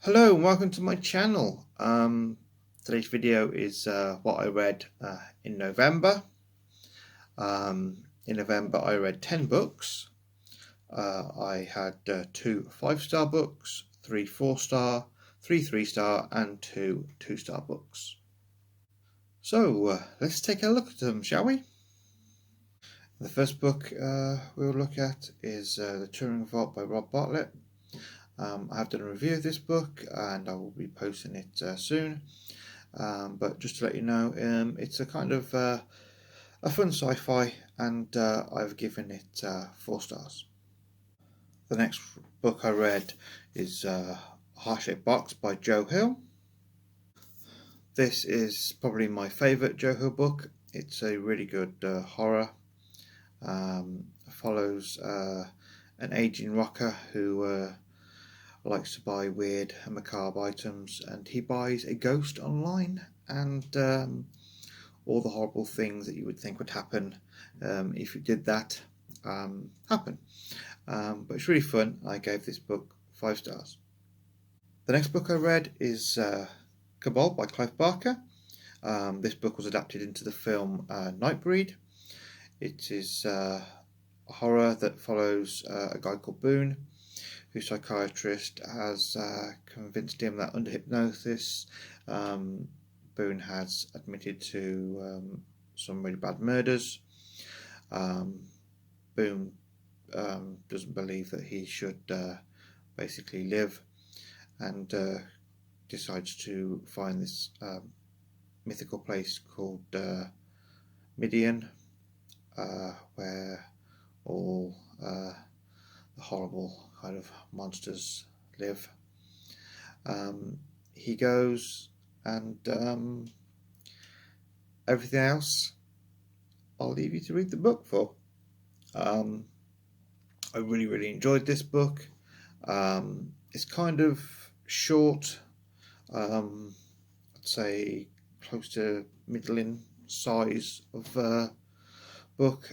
Hello and welcome to my channel. Today's video is what I read in November. In November I read 10 books. I had 2 5-star books, 3 4-star, 3 3-star and 2 2-star books. So let's take a look at them, shall we? The first book we'll look at is The Turing Vault by Rob Bartlett. I have done a review of this book and I will be posting it soon. But just to let you know, it's a kind of a fun sci-fi, and I've given it 4 stars. The next book I read is Heart-Shaped Box by Joe Hill. This is probably my favourite Joe Hill book. It's a really good horror. Follows an aging rocker who likes to buy weird and macabre items, and he buys a ghost online, and all the horrible things that you would think would happen if you did that happen. But it's really fun. I gave this book 5 stars. The next book I read is Cobalt by Clive Barker. This book was adapted into the film Nightbreed. It is a horror that follows a guy called Boone, whose psychiatrist has convinced him that under hypnosis Boone has admitted to some really bad murders. Boone doesn't believe that he should basically live, and decides to find this mythical place called Midian, where all the horrible kind of monsters live. He goes, and everything else I'll leave you to read the book for. I really enjoyed this book. It's kind of short, I'd say close to middling size of book.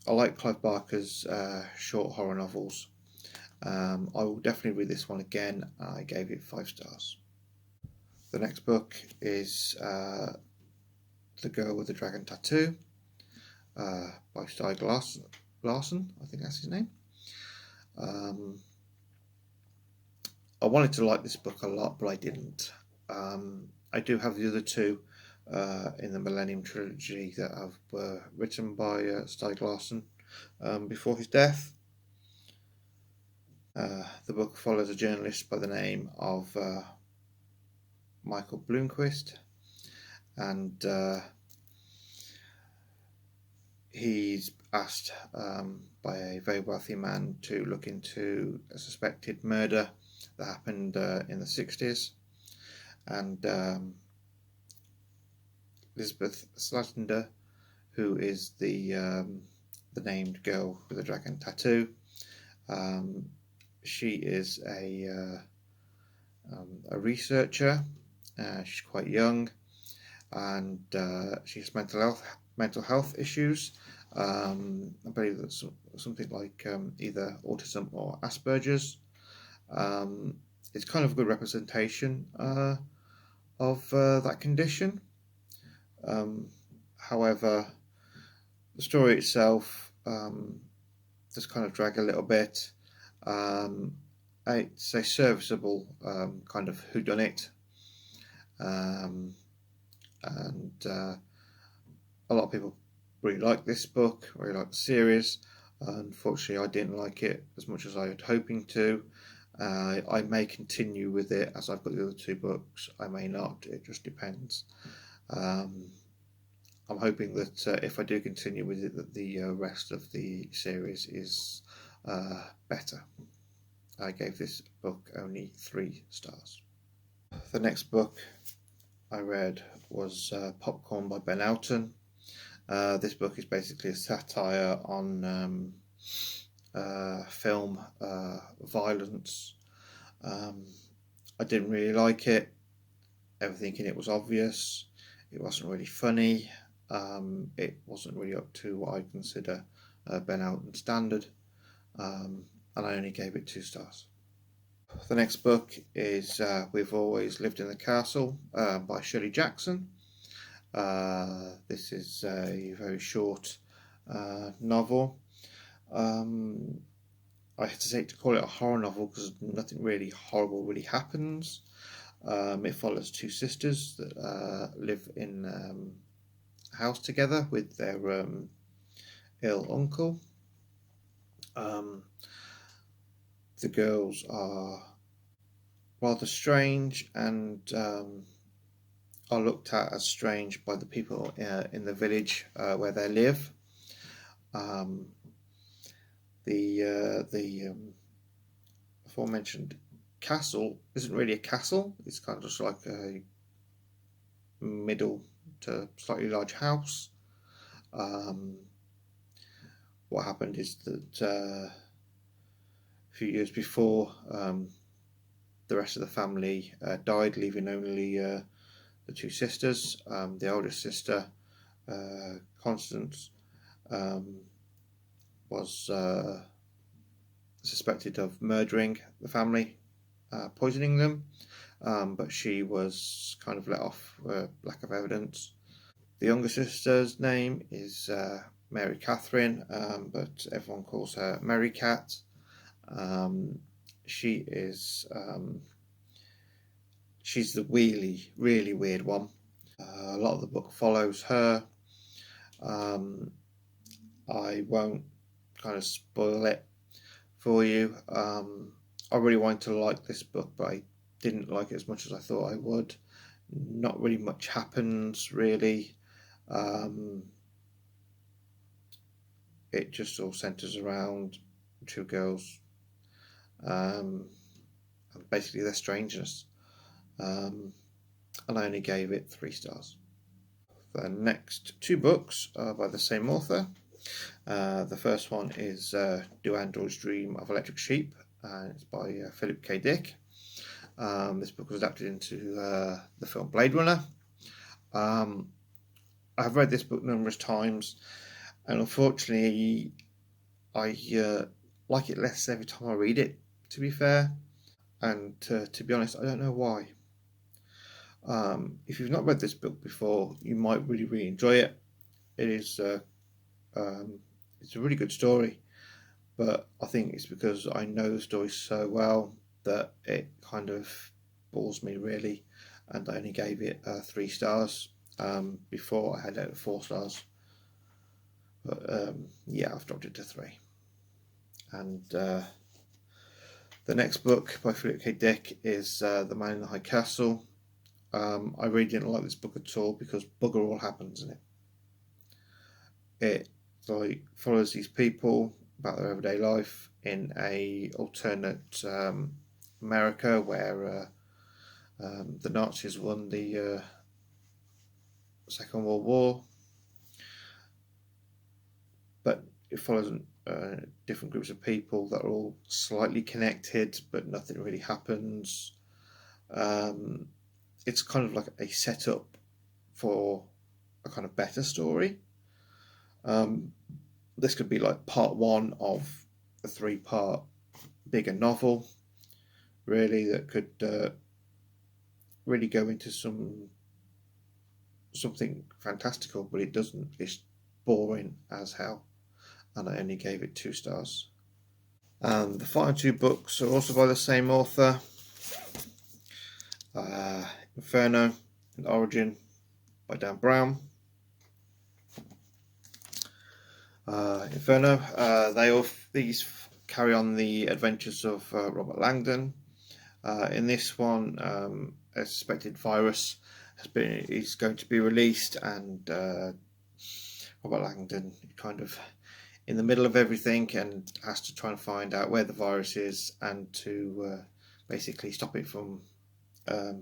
I like Clive Barker's short horror novels. I will definitely read this one again. I gave it 5 stars. The next book is The Girl with the Dragon Tattoo by Stieg Larsson, I think that's his name. I wanted to like this book a lot, but I didn't. I do have the other 2 in the Millennium Trilogy that were written by Stieg Larsson before his death. The book follows a journalist by the name of Michael Bloomquist, and he's asked by a very wealthy man to look into a suspected murder that happened in the 60s, and Elizabeth Slattender, who is the named girl with the dragon tattoo, she is a researcher. She's quite young, and she has mental health issues. I believe that's something like either autism or Asperger's. It's kind of a good representation of that condition. However, the story itself does kind of drag a little bit. It's a serviceable kind of whodunit, and a lot of people really like this book, really like the series. Unfortunately, I didn't like it as much as I had hoping to. I may continue with it as I've got the other 2 books. I may not. It just depends. I'm hoping that if I do continue with it, that the rest of the series is better. I gave this book only 3 stars. The next book I read was Popcorn by Ben Elton. This book is basically a satire on film violence. I didn't really like it. Everything in it was obvious. It wasn't really funny. It wasn't really up to what I consider Ben Elton standard, and I only gave it 2 stars. The next book is We've Always Lived in the Castle by Shirley Jackson. This is a very short novel. I hesitate to call it a horror novel because nothing really horrible really happens. It follows two sisters that live in a house together with their ill uncle. The girls are rather strange and are looked at as strange by the people in the village where they live. The aforementioned castle isn't really a castle. It's kind of just like a middle to slightly large house. What happened is that a few years before, the rest of the family died, leaving only the two sisters. The oldest sister, Constance, was suspected of murdering the family, poisoning them, but she was kind of let off for lack of evidence. The younger sister's name is Mary Catherine, but everyone calls her Mary Cat. She is she's the really weird one. A lot of the book follows her. I won't kind of spoil it for you. I really wanted to like this book, but I didn't like it as much as I thought I would. Not really much happens, really. It just all centres around two girls and basically their strangeness. And I only gave it 3 stars. The next 2 books are by the same author. The first one is Do Androids Dream of Electric Sheep? It's by Philip K. Dick. This book was adapted into the film Blade Runner. I've read this book numerous times, and unfortunately I like it less every time I read it, to be fair. And to be honest, I don't know why. If you've not read this book before, you might really enjoy it. It is it's a really good story, but I think it's because I know the story so well that it kind of bores me, really, and I only gave it 3 stars. Before I had it at 4 stars, but yeah, I've dropped it to 3. And the next book by Philip K. Dick is The Man in the High Castle. I really didn't like this book at all because bugger all happens in it. It follows these people about their everyday life in a alternate America where the Nazis won the Second World War, but it follows different groups of people that are all slightly connected, but nothing really happens. It's kind of like a setup for a kind of better story. This could be like part 1 of a 3-part bigger novel, really, that could really go into something fantastical, but it doesn't. It's boring as hell, and I only gave it 2 stars. And the final 2 books are also by the same author. Inferno and Origin by Dan Brown. Inferno, these carry on the adventures of Robert Langdon. In this one, a suspected virus is going to be released, and Robert Langdon kind of in the middle of everything and has to try and find out where the virus is and to basically stop it from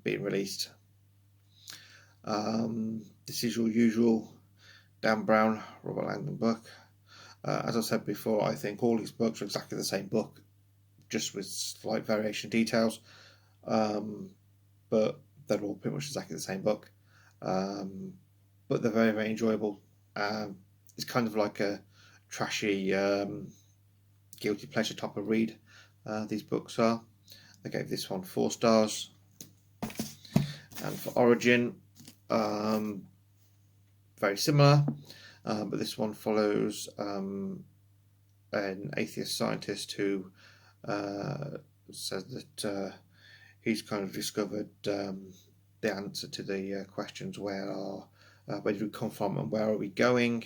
being released. This is your usual Dan Brown, Robert Langdon book. As I said before, I think all these books are exactly the same book, just with slight variation details, but they're all pretty much exactly the same book. But they're very enjoyable. It's kind of like a trashy, guilty pleasure type of read. These books are. I gave this one 4 stars. And for Origin, very similar, but this one follows an atheist scientist who says that he's kind of discovered the answer to the questions where did we come from and where are we going,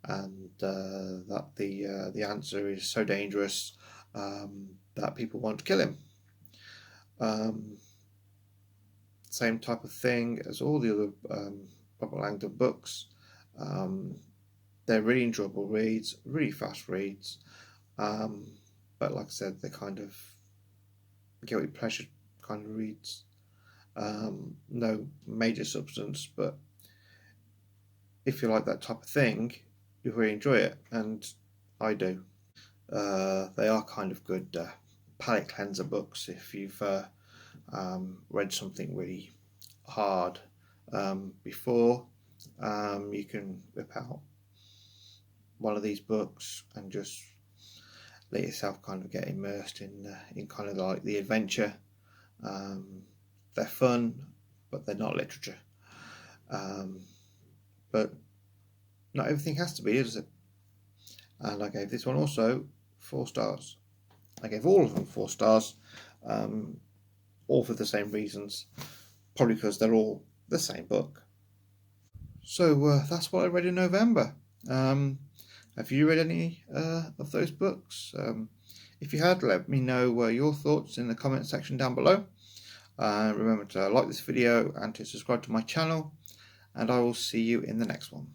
and that the answer is so dangerous that people want to kill him. Same type of thing as all the other Robert Langdon books. They're really enjoyable reads, really fast reads, but like I said, they're kind of guilty pleasure kind of reads. No major substance, but if you like that type of thing, you really enjoy it, and I do. They are kind of good palate cleanser books if you've read something really hard before. You can whip out one of these books and just let yourself kind of get immersed in kind of like the adventure. They're fun, but they're not literature. But not everything has to be, is it? And I gave this one also 4 stars. I gave all of them 4 stars, all for the same reasons, probably because they're all the same book. So that's what I read in November. Have you read any of those books? If you had, let me know your thoughts in the comment section down below. Remember to like this video and to subscribe to my channel, and I will see you in the next one.